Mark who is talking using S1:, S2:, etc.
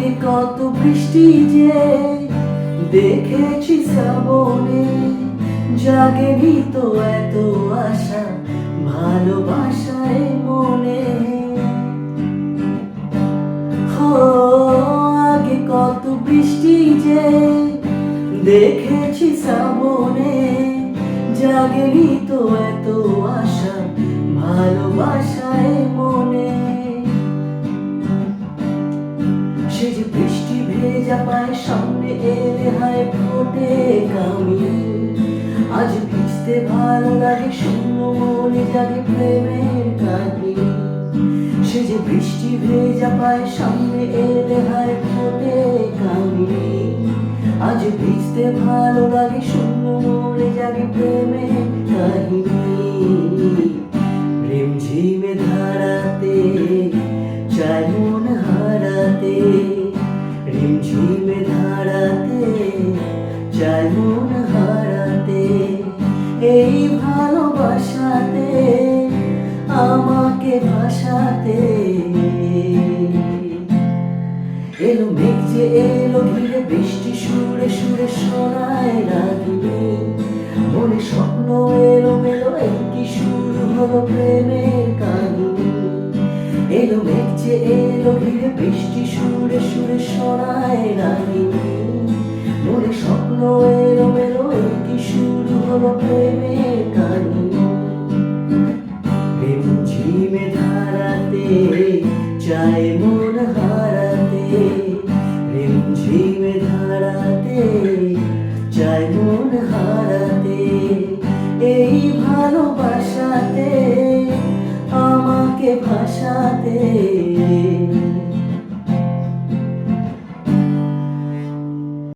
S1: আগে কত বৃষ্টি যে দেখেছি শ্রাবণে, জাগেনি তো এত আশা ভালোবাসায় মনে। হো, আগে কত বৃষ্টি যে দেখেছি শ্রাবণে, জাগেনি তো এত আশা ভালোবাসায় মনে। সে যে বৃষ্টি ভেজা পায় সামনে এলে হায় ফোটে কামি, আজ ভিজতে ভালো লাগে শূন্য মনে জাগে প্রেমের কাহিনী। সে যে বৃষ্টি ভেজা পায় সামনে এলে হায় ফোটে কামি, আজ ভিজতে ভালো লাগে শূন্য মনে জাগে প্রেমের কাহিনী। রিমঝিমে ধারাতে চাই মন হারাতে, রিমঝিমে ধারাতে চাই মন হারাতে। এই ভালোবাসাতে আমাকে ভাসাতে। এলো মেঘ যে এলো ঘিরে বৃষ্টি সুরে সুরে শোনায় রাগিনী, মনে স্বপ্ন এলো মেলো এই কি শুরু হলো প্রেমের কাহিনী। এলো মেঘ যে এলো ঘিরে বৃষ্টি সুরে সুরে শোনায় রাগিনী, মনে স্বপ্ন এলো মেলো এই কি শুরু হলো প্রেমের কাহিনী। রিমঝিমে ধারাতে চাই মন হারাতে, রিমঝিমে ধারাতে চাই মন হারাতে। এই ভালোবাসাতে আমাকে ভাসাতে।